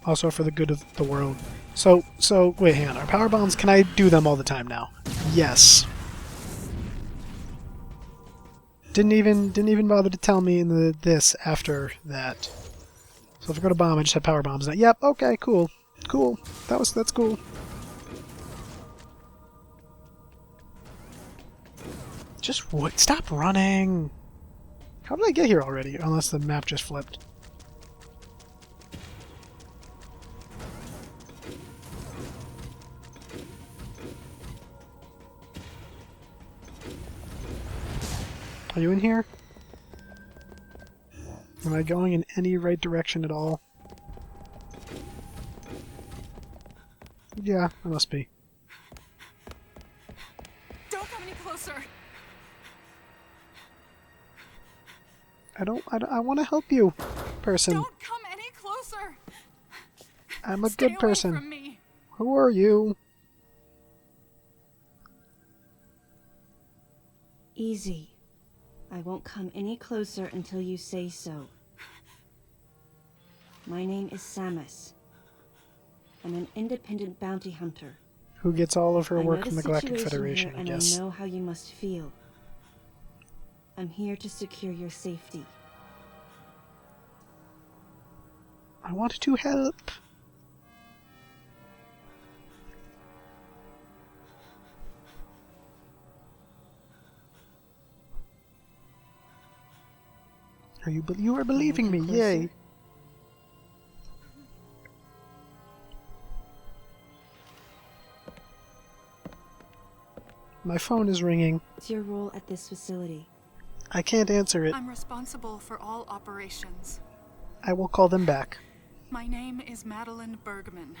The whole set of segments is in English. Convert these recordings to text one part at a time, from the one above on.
Also for the good of the world. So, wait, hang on. Are power bombs, can I do them all the time now? Yes. Didn't even bother to tell me in this after that. So if I go to bomb, I just have power bombs now. Yep, okay, cool. Cool. That's cool. Just what? Stop running! How did I get here already? Unless the map just flipped. Are you in here? Am I going in any right direction at all? Yeah, I must be. Don't come any closer. I want to help you, person. Don't come any closer. I'm a Stay good away person. from me. Who are you? Easy. I won't come any closer until you say so. My name is Samus. I'm an independent bounty hunter. Who gets all of her I know work the from the Galactic situation Federation, here, I and guess. I know how you must feel. I'm here to secure your safety. I want to help. You are believing me, yay! My phone is ringing. What's your role at this facility? I can't answer it. I'm responsible for all operations. I will call them back. My name is Madeline Bergman.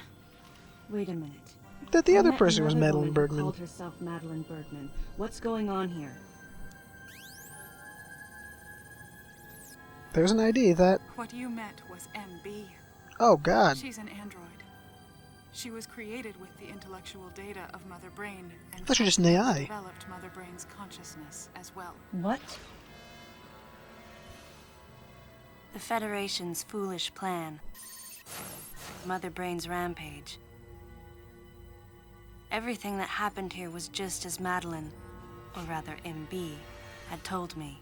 Wait a minute. That the I other met person was another Madeline woman who Bergman. called herself Madeline Bergman. What's going on here? There's an ID that... What you met was MB. Oh, God. She's an android. She was created with the intellectual data of Mother Brain and I thought she was just an AI. developed Mother Brain's consciousness as well. What? The Federation's foolish plan. Mother Brain's rampage. Everything that happened here was just as Madeline, or rather MB, had told me.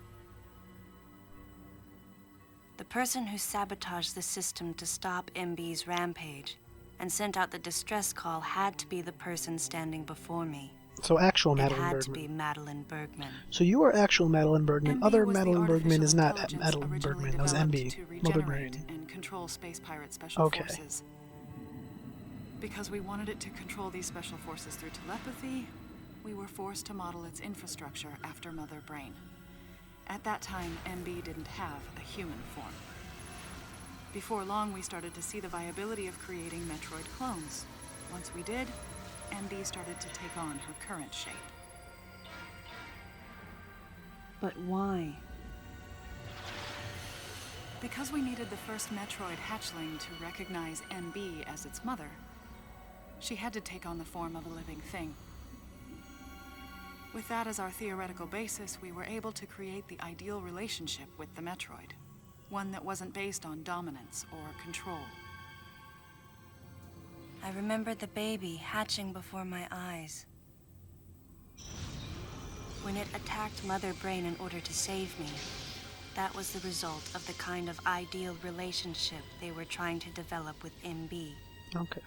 The person who sabotaged the system to stop MB's rampage and sent out the distress call had to be the person standing before me. So actual It Madeline had to be Bergman. Madeline Bergman. So you are actual Madeline Bergman. MB Other was the Madeline Bergman is artificial not intelligence Madeline originally Bergman. That was developed MB. to Mother regenerate Brain. and control space pirate special Okay. forces. Because we wanted it to control these special forces through telepathy, we were forced to model its infrastructure after Mother Brain. At that time, MB didn't have a human form. Before long, we started to see the viability of creating Metroid clones. Once we did, MB started to take on her current shape. But why? Because we needed the first Metroid hatchling to recognize MB as its mother, she had to take on the form of a living thing. With that as our theoretical basis, we were able to create the ideal relationship with the Metroid. One that wasn't based on dominance or control. I remember the baby hatching before my eyes. When it attacked Mother Brain in order to save me, that was the result of the kind of ideal relationship they were trying to develop with MB. Okay.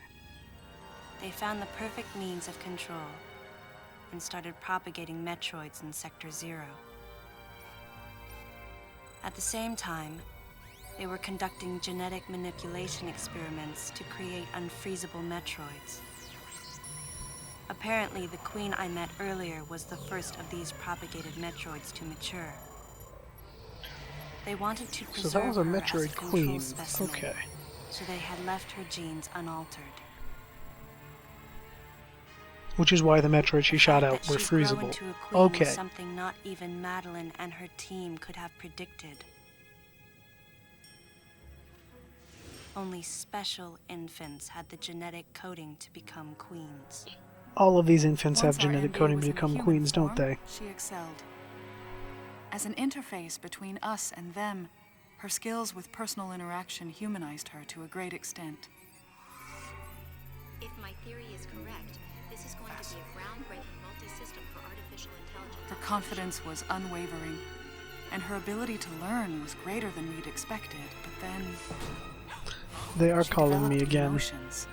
They found the perfect means of control and started propagating Metroids in Sector 0. At the same time, they were conducting genetic manipulation experiments to create unfreezable Metroids. Apparently, the queen I met earlier was the first of these propagated Metroids to mature. They wanted to preserve So that was a her as Metroid control queen. specimen, Okay. so they had left her genes unaltered. Which is why the Metroid she shot That out were she'd grow freezable. into a queen Okay. was something not even Madeline and her team could have predicted. Only special infants had the genetic coding to become queens. All of these infants have Once our genetic MB coding was to in become human queens, form, don't they? She excelled. As an interface between us and them, her skills with personal interaction humanized her to a great extent. If my theory is correct, this is going to be a groundbreaking multi-system for artificial intelligence. Her confidence was unwavering, and her ability to learn was greater than we'd expected, but then... They are she calling me developed again. emotions,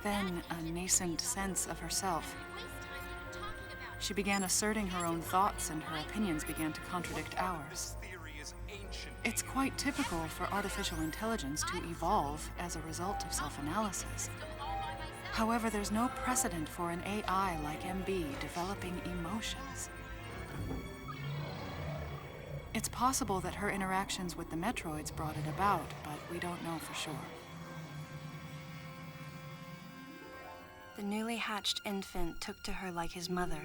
then a nascent sense of herself. She began asserting her own thoughts, and her opinions began to contradict ours. It's quite typical for artificial intelligence to evolve as a result of self-analysis. However, there's no precedent for an AI like MB developing emotions. It's possible that her interactions with the Metroids brought it about, but we don't know for sure. The newly hatched infant took to her like his mother.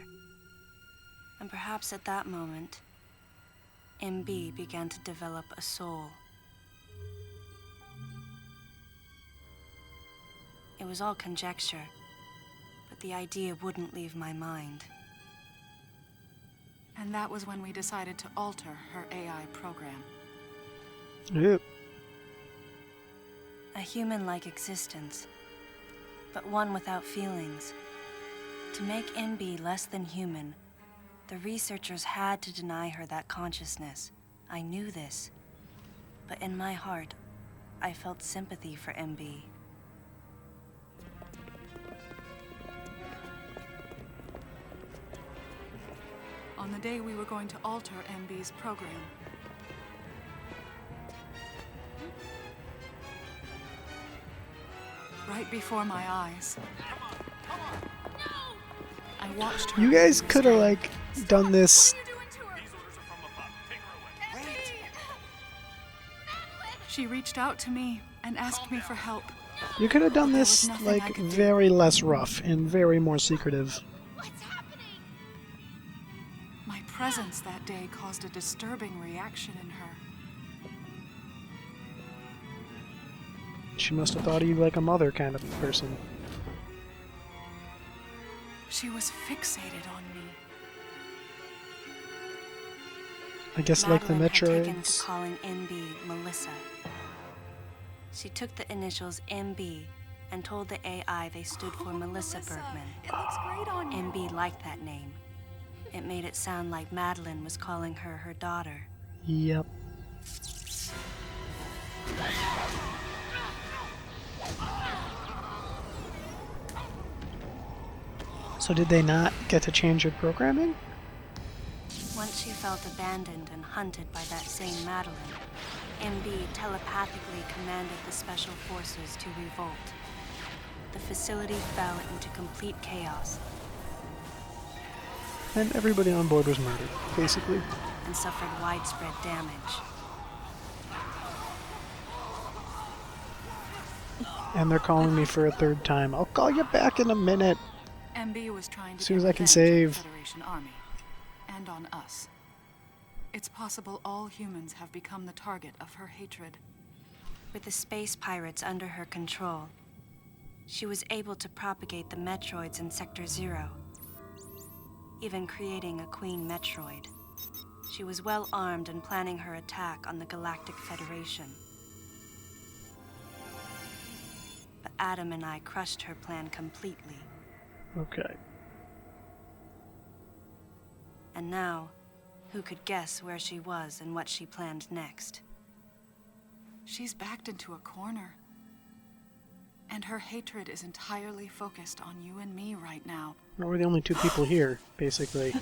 And perhaps at that moment, MB began to develop a soul. It was all conjecture, but the idea wouldn't leave my mind. And that was when we decided to alter her AI program. Yep. A human-like existence, but one without feelings. To make MB less than human, the researchers had to deny her that consciousness. I knew this, but in my heart, I felt sympathy for MB. On the day we were going to alter MB's program, right before my eyes, I watched her. You guys could have, like, done this. She reached out to me and asked me for help. You could have done There this, was nothing I like, could do. very less rough and very more secretive. My presence that day caused a disturbing reaction in her. She must have thought of you like a mother kind of person. She was fixated on me. I guess like the Madeline had taken to Metroids. calling MB Melissa. She took the initials MB and told the AI they stood for Melissa Bergman. It looks great on you. MB liked that name. It made it sound like Madeline was calling her her daughter. Yep. So did they not get to change your programming? Once she felt abandoned and hunted by that same Madeline, MB telepathically commanded the special forces to revolt. The facility fell into complete chaos And everybody on board was murdered, basically. and suffered widespread damage. And they're calling me for a third time. I'll call you back in a minute. MB was trying to As soon as get I can revenge on save. the Federation Army and on us. It's possible all humans have become the target of her hatred. With the space pirates under her control, she was able to propagate the Metroids in Sector 0, even creating a Queen Metroid. She was well armed and planning her attack on the Galactic Federation. But Adam and I crushed her plan completely. Okay. And now, who could guess where she was and what she planned next? She's backed into a corner. And her hatred is entirely focused on you and me right now. Well, we're the only two people here, basically.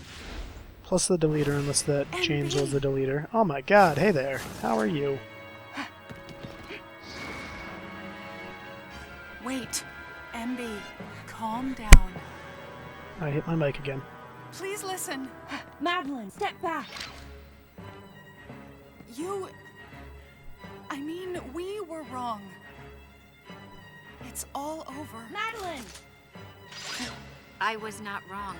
Plus the deleter, unless that James was the deleter. Oh my god, hey there. How are you? Wait, MB, calm down. I hit my mic again. Please listen. Madeline, step back! We were wrong. It's all over. Madeline! I was not wrong.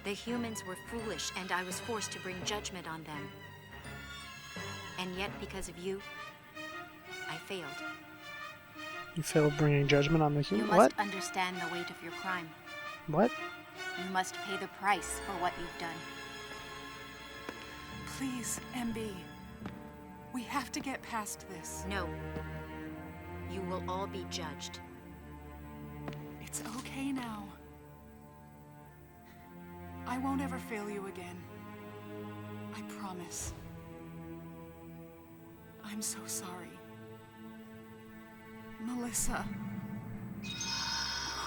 The humans were foolish, and I was forced to bring judgment on them. And yet, because of you, I failed. You failed bringing judgment on the You human. must What? understand the weight of your crime. What? You must pay the price for what you've done. Please, MB. We have to get past this. No. You will all be judged. It's okay now. I won't ever fail you again. I promise. I'm so sorry. Melissa.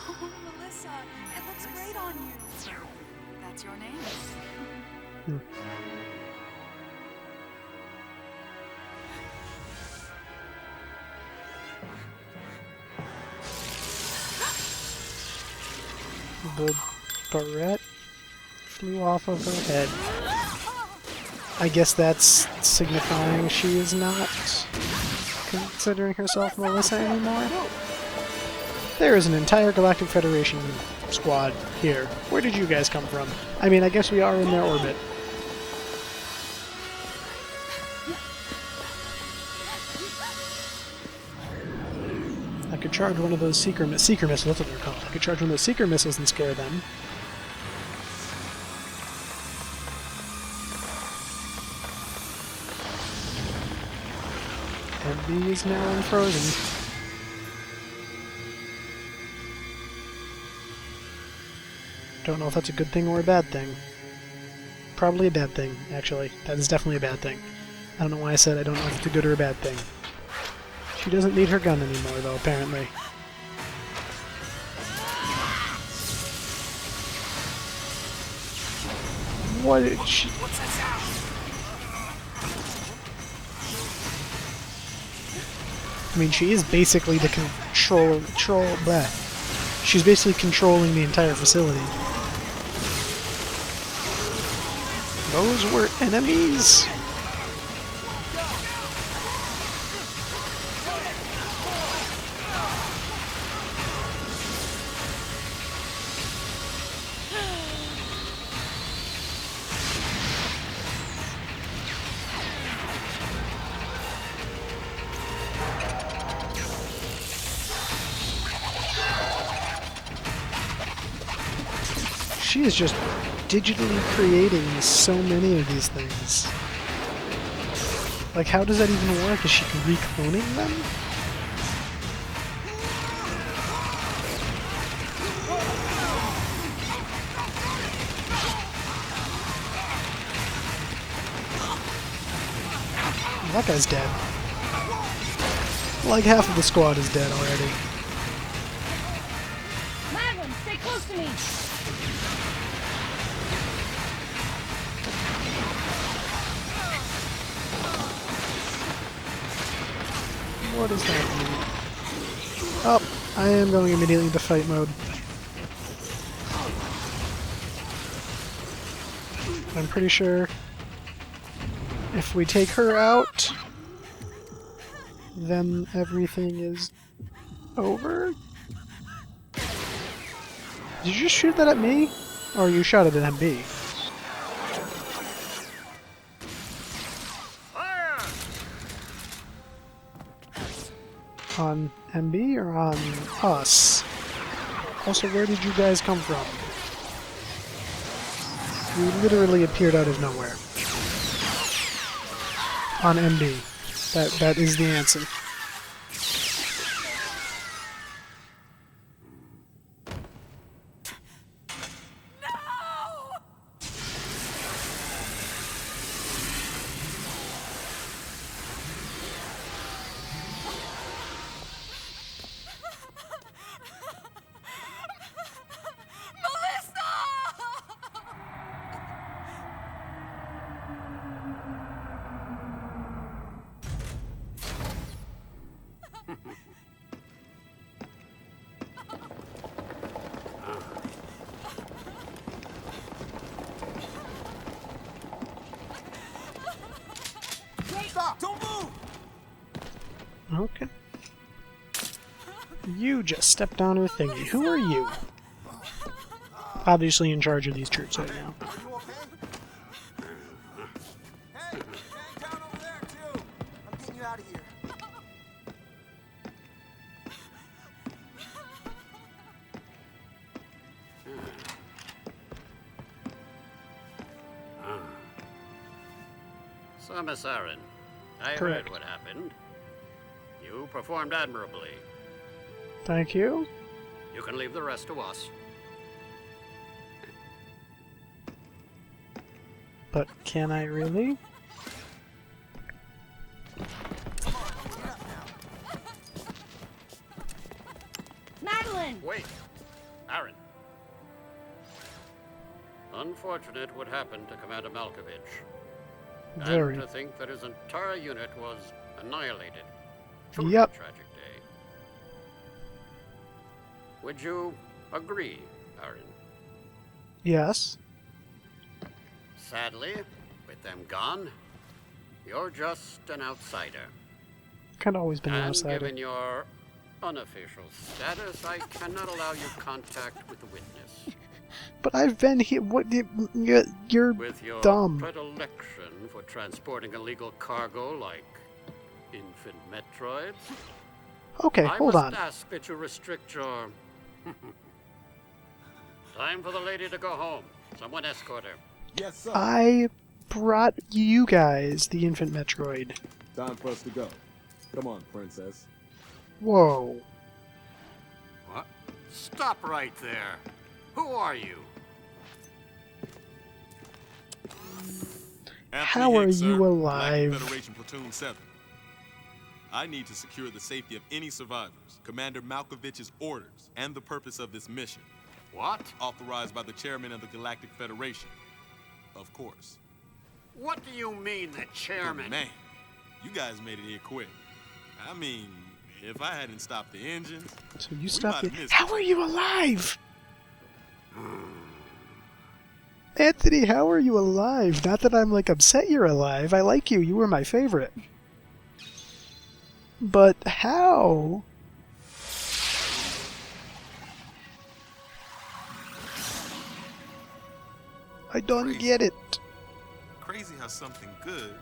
Oh, Melissa, it looks great on you. That's your name? The barrette flew off of her head. I guess that's signifying she is not considering herself Melissa anymore. There is an entire Galactic Federation squad here. Where did you guys come from? I mean, I guess we are in their orbit. I could charge one of those seeker missiles, that's what they're called. I could charge one of those seeker missiles and scare them. MB is now unfrozen. Don't know if that's a good thing or a bad thing. Probably a bad thing, actually. That is definitely a bad thing. I don't know why I said I don't know if it's a good or a bad thing. She doesn't need her gun anymore, though, apparently. What did she... I mean, she is basically the She's basically controlling the entire facility. Those were enemies? She is just digitally creating so many of these things. Like, how does that even work? Is she recloning them? That guy's dead. Like, half of the squad is dead already. Madeline, stay close to me! What is happening? Oh, I am going immediately into fight mode. I'm pretty sure if we take her out, then everything is over? Did you just shoot that at me? Or you shot it at MB? On MB or on us? Also, where did you guys come from? You literally appeared out of nowhere. On MB. That is the answer. Stop! Don't move! Okay. You just stepped on her thingy. Who are you? Obviously in charge of these troops right now. Are you okay? Hey, hang down over there too. I'm getting you out of here. So, Miss Aaron, I Correct. heard what happened. You performed admirably. Thank you. You can leave the rest to us. But can I really? Madeline! Wait, Aaron. Unfortunate what happened to Commander Malkovich. Very. And to think that his entire unit was annihilated. Truly Yep. a tragic day. Would you agree, Aaron? Yes. Sadly, with them gone, you're just an outsider. Kind of always been an And outsider. given your unofficial status, I cannot allow you contact with the witness. But I've been here. What? You're With your dumb. predilection for transporting illegal cargo like infant Metroids, Okay, I hold must on. ask that you restrict your... Time for the lady to go home. Someone escort her. Yes, sir. I brought you guys the infant Metroid. Time for us to go. Come on, princess. Whoa. What? Stop right there. Who are you? How are you alive? Federation Platoon 7. I need to secure the safety of any survivors, Commander Malkovich's orders, and the purpose of this mission. What? Authorized by the chairman of the Galactic Federation. Of course. What do you mean, the chairman? Man, you guys made it here quick. I mean, if I hadn't stopped the engines... So you stopped might it. have missed How it. are you alive? Anthony, how are you alive? Not that I'm like upset you're alive. I like you. You were my favorite. But how? I don't Crazy. get it. Crazy how something good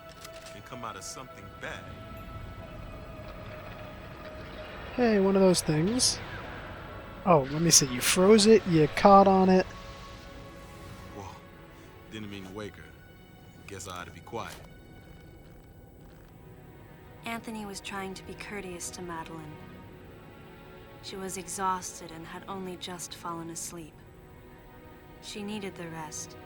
can come out of something bad. Hey, one of those things. Oh, let me see. You froze it, you caught on it. Whoa, didn't mean to wake her. Guess I ought to be quiet. Anthony was trying to be courteous to Madeline. She was exhausted and had only just fallen asleep. She needed the rest.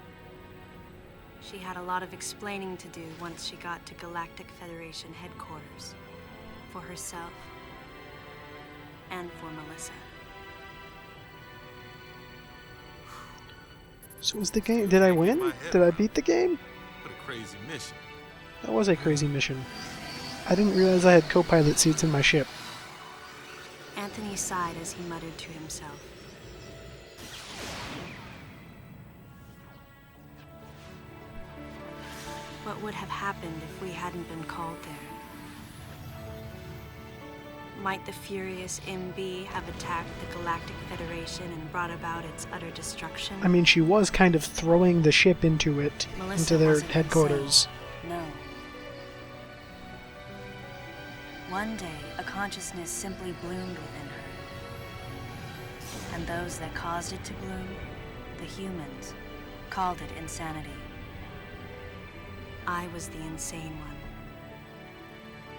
She had a lot of explaining to do once she got to Galactic Federation headquarters. For herself. And for Melissa. So was the game... Did I win? Did I beat the game? What a crazy mission. That was a crazy mission. I didn't realize I had co-pilot seats in my ship. Anthony sighed as he muttered to himself. What would have happened if we hadn't been called there? Might the furious MB have attacked the Galactic Federation and brought about its utter destruction? I mean, she was kind of throwing the ship into it, Melissa into their wasn't headquarters. insane. No. One day, a consciousness simply bloomed within her. And those that caused it to bloom, the humans, called it insanity. I was the insane one.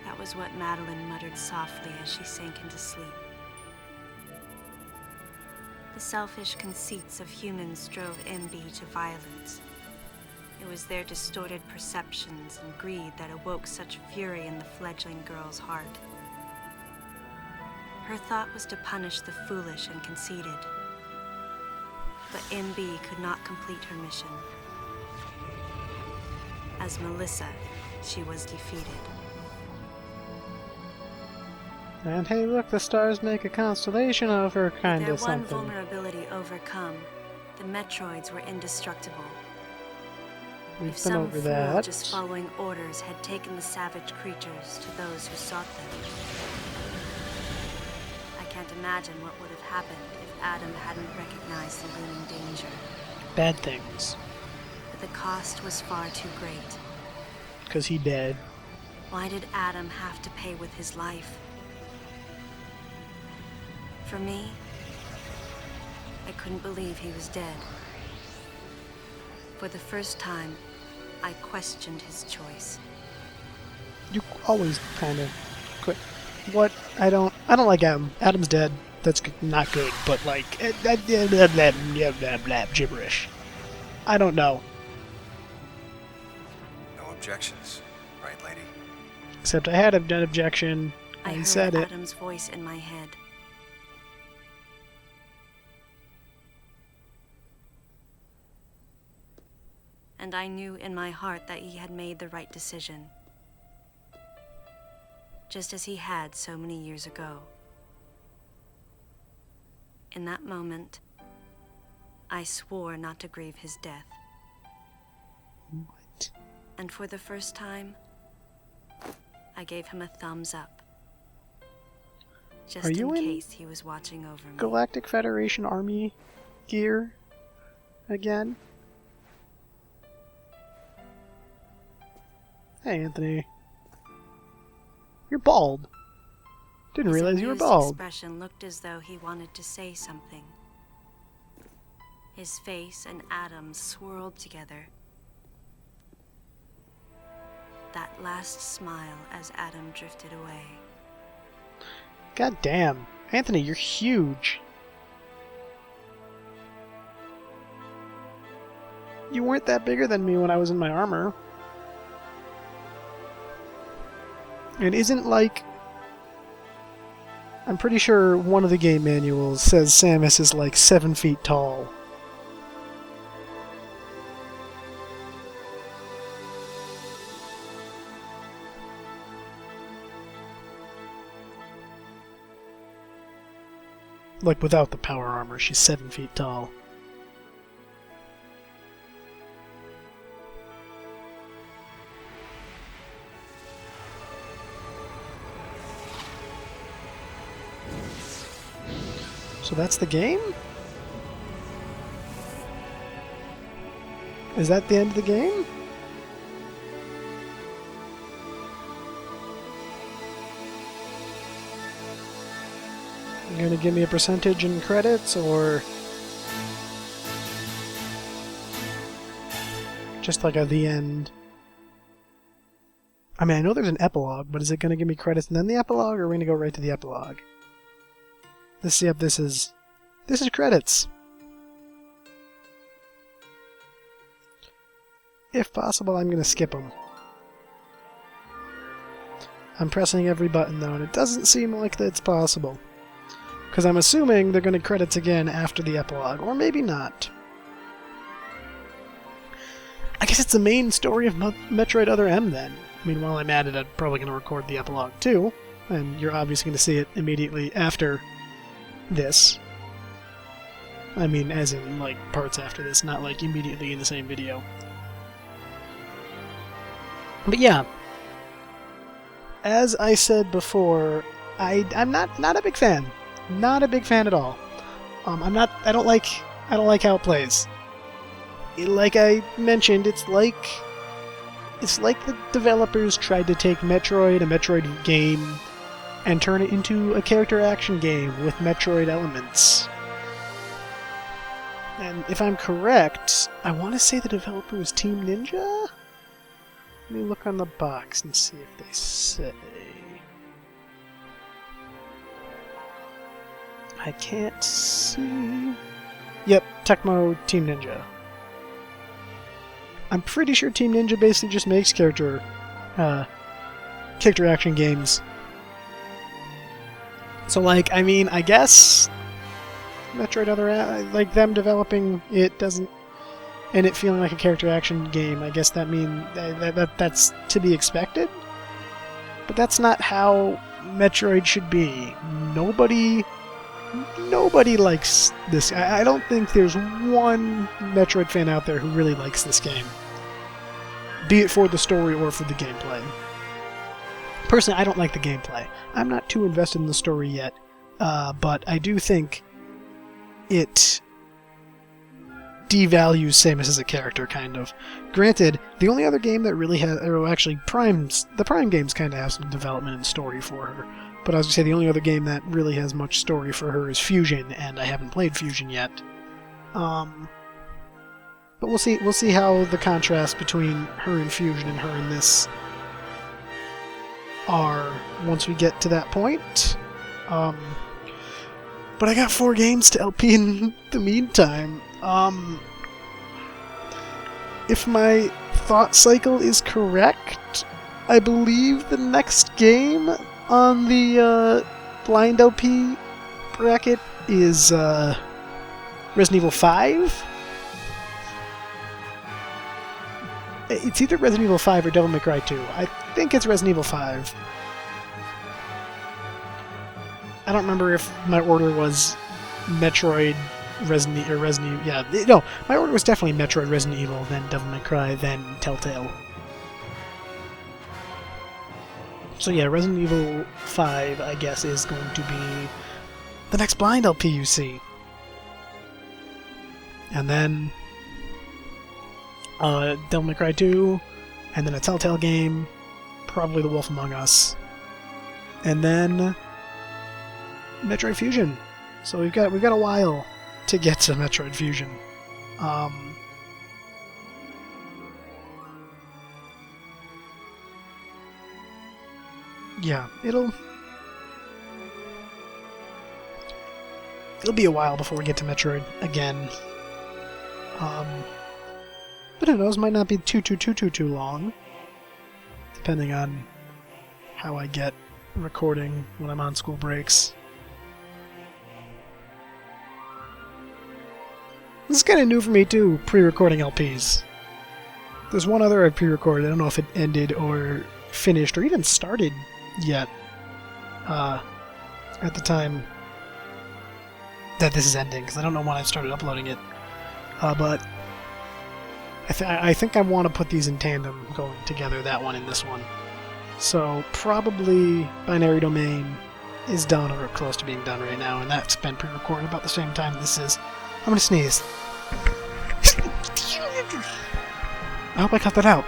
That was what Madeline muttered softly as she sank into sleep. The selfish conceits of humans drove MB to violence. It was their distorted perceptions and greed that awoke such fury in the fledgling girl's heart. Her thought was to punish the foolish and conceited. But MB could not complete her mission. As Melissa, she was defeated. And hey, look, the stars make a constellation of her, kind Their of one something. vulnerability overcome, the Metroids were indestructible. We've If been some over fool that. just following orders had taken the savage creatures to those who sought them. I can't imagine what would have happened if Adam hadn't recognized the looming danger. Bad things. But the cost was far too great. Because he dead. Why did Adam have to pay with his life? For me, I couldn't believe he was dead. For the first time, I questioned his choice. You always kind of quit. What? I don't like Adam. Adam's dead. that's not good, but like blah, blah, blah, gibberish. I don't know. No objections, right, lady? Except I had an objection. I I heard said it. Adam's voice in my head. And I knew in my heart that he had made the right decision. Just as he had so many years ago. In that moment, I swore not to grieve his death. What? And for the first time, I gave him a thumbs up. Just Are you in in case he was watching over me. Galactic Federation Army gear again? Hey, Anthony. You're bald. Didn't His realize you were amused bald. expression looked as though he wanted to say something. His face and Adam's swirled together. That last smile as Adam drifted away. God damn. Anthony, you're huge. You weren't that bigger than me when I was in my armor. It isn't like... I'm pretty sure one of the game manuals says Samus is like 7 feet tall. Like, without the power armor, she's 7 feet tall. So that's the game? Is that the end of the game? You're gonna give me a percentage in credits, or just like the end? I mean, I know there's an epilogue, but is it gonna give me credits and then the epilogue, or are we gonna go right to the epilogue? This is credits. If possible, I'm gonna skip them. I'm pressing every button though, and it doesn't seem like that's possible. Because I'm assuming they're going to credits again after the epilogue, or maybe not. I guess it's the main story of Metroid Other M then. I mean, while I'm at it, I'm probably going to record the epilogue too, and you're obviously going to see it immediately after this. I mean, as in, like, parts after this, not, like, immediately in the same video. But yeah, as I said before, I'm not a big fan. Not a big fan at all. I don't like how it plays. Like I mentioned, it's like the developers tried to take Metroid, a Metroid game, and turn it into a character action game with Metroid elements. And if I'm correct, I want to say the developer was Team Ninja? Let me look on the box and see if they say. I can't see... Yep, Tecmo Team Ninja. I'm pretty sure Team Ninja basically just makes character action games. So, like, I mean, I guess Metroid Other, like, them developing it doesn't, and it feeling like a character action game, I guess that means that's to be expected. But that's not how Metroid should be. Nobody likes this. I don't think there's one Metroid fan out there who really likes this game. Be it for the story or for the gameplay. Personally, I don't like the gameplay. I'm not too invested in the story yet, but I do think it devalues Samus as a character, kind of. Granted, the only other game that really has... Or actually, the Prime games kind of have some development and story for her. But I was going to say, the only other game that really has much story for her is Fusion, and I haven't played Fusion yet. But we'll see how the contrast between her and Fusion and her in this are once we get to that point. But I got 4 games to LP in the meantime. If my thought cycle is correct, I believe the next game on the blind LP bracket is Resident Evil 5. It's either Resident Evil 5 or Devil May Cry 2. I think it's Resident Evil 5. I don't remember if my order was Metroid, Resident Evil, yeah, no, my order was definitely Metroid, Resident Evil, then Devil May Cry, then Telltale. So yeah, Resident Evil 5, I guess, is going to be the next blind LP you see. And then Devil May Cry 2, and then a Telltale game, probably The Wolf Among Us, and then Metroid Fusion. So we've got a while to get to Metroid Fusion. Yeah, it'll be a while before we get to Metroid again. But who knows, might not be too long, depending on how I get recording when I'm on school breaks. This is kind of new for me too, pre-recording LPs. There's one other I pre-recorded, I don't know if it ended or finished or even started yet at the time that this is ending, because I don't know when I started uploading it. But I think I want to put these in tandem going together, that one and this one. So probably Binary Domain is done or close to being done right now, and that's been pre-recorded about the same time this is. I'm gonna sneeze. I hope I cut that out.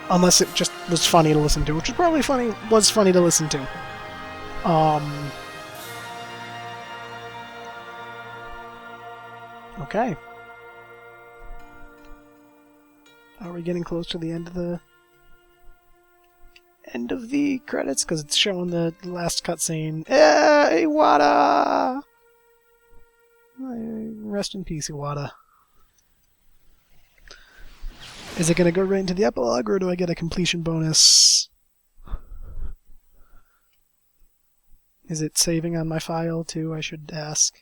Unless it just was funny to listen to, which is probably was funny to listen to. Okay. Are we getting close to the end of the credits? Because it's showing the last cutscene. Hey, Iwata! Rest in peace, Iwata. Is it going to go right into the epilogue, or do I get a completion bonus? Is it saving on my file, too, I should ask?